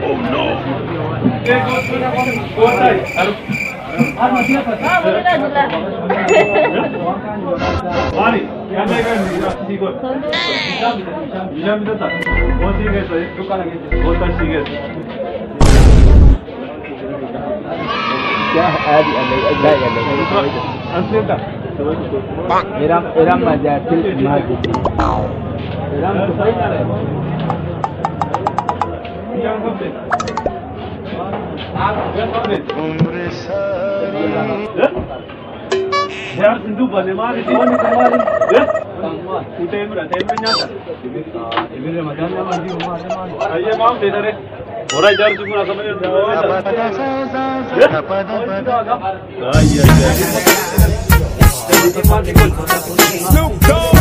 Oh no! Yaar sindu bane maar isi bane kamari ya utem nyata ibir ramadan na mandi umar ayye maam de dare ora idhar se pura samajh Snoop Dogg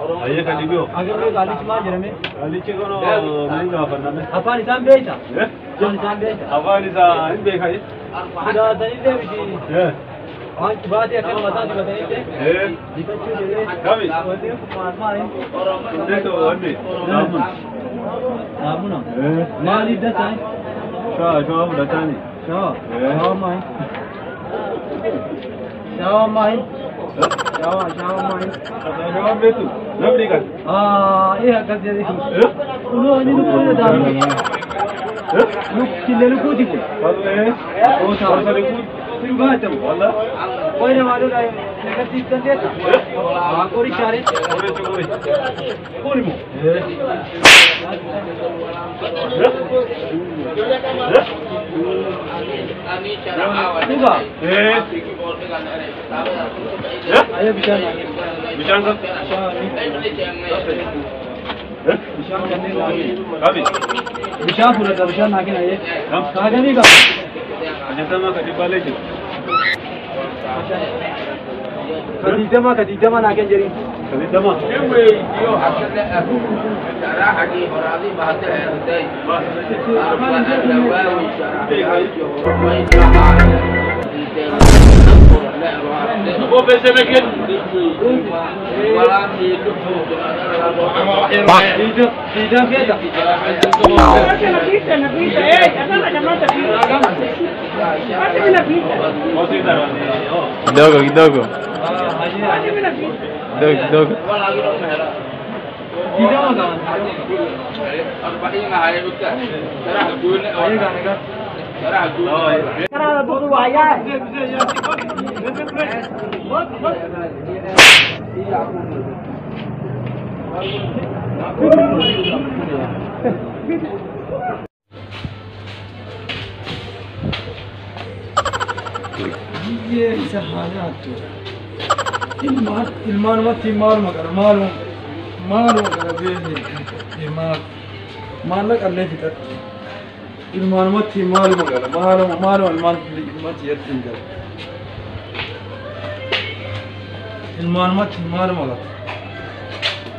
Aye kali bio. Agar मैं गाली चला जरा में. गाली चेको नो नहीं जा पाना में. apa निशान बेचा? जो निशान बेचा. apa निशान इन देखा ये. सुधा तरी दे बिची. आज बात ये क्या बता दी बताइए थे. दिपच्चू दे. कभी. बोलते हो मार इन. दे तो अन्य. रामन. रामन. माली दस है. शाह बता नहीं. शाह माई. शाह माई. Jawab itu, nggak kan? Iya kerja itu. Ini lu punya dalam. Lu kile lu kau diku. Oh sahaja lu juga ada. Allah. Kau ini malu dah. Negatif kan dia tak? Kau ini cari. Kau ini mu. Juga. Ayo bicara. Bicara kan? Bicara kan ni lagi. Kami. Bicara pula dah bicara lagi ni. Kaya ni kan? Aja sama kadi balik je. Kadi jama lagi jadi. Kadi jama. Yo hasilnya aku. Cara hagi orang ni bahasa Indonesia. वो पैसे में क्या वाला नीलू सीधा क्या था dogo सीधा होगा और बाकी नहा रहे उसका जरा दूर आएगा ना Karena butuh ayah. ये हालात तो इल्मान मत मालूम कर मालूम कर ये माल करने की तरह ilman mati malu magala malu ilman mati yatingal ilman mati malu magala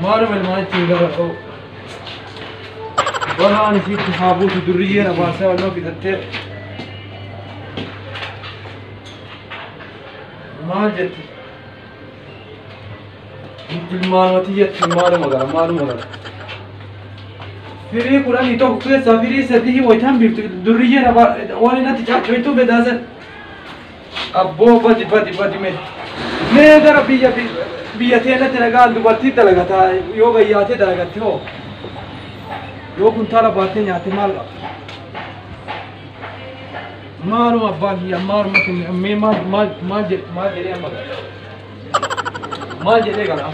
malu ilman tingal ko barhan fi tahabut durriya abasa wala bidatte ma jatti ilman mati yatin malu magala Firi Quran itu hukum safiri sedih wajah biru duriya apa orang nanti cakap itu beda sen. Abbo badi में मैं अगर बिया थे ना तेरा गाल दुबर्ती तलगा था योगा याते तलगा थे हो योग उन्थाला बातें याते मारो अब्बा की मारो मत मैं मार जेलेगा ना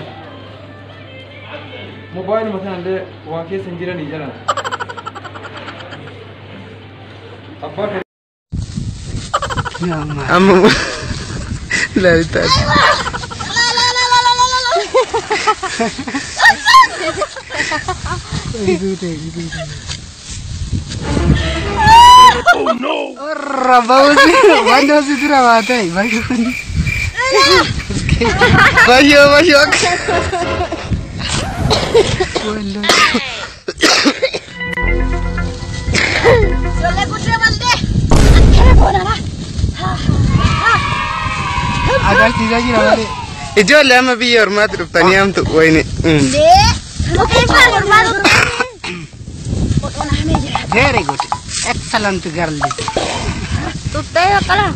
मोबाइल مثلا ले वाकई संजीरा नहीं जाना अब्बा Amma lalita. Oh no! Rabau sih, mana sih tu rawat ay, bayu. Bayu. Agar tidak kira balik. Ijo lama biar mat rupanya am tu ini. Very good, excellent girl. Tutaya kala.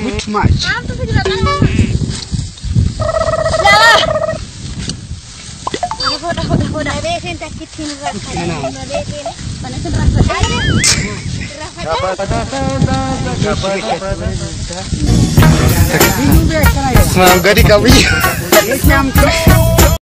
Good much. Semangat di kami.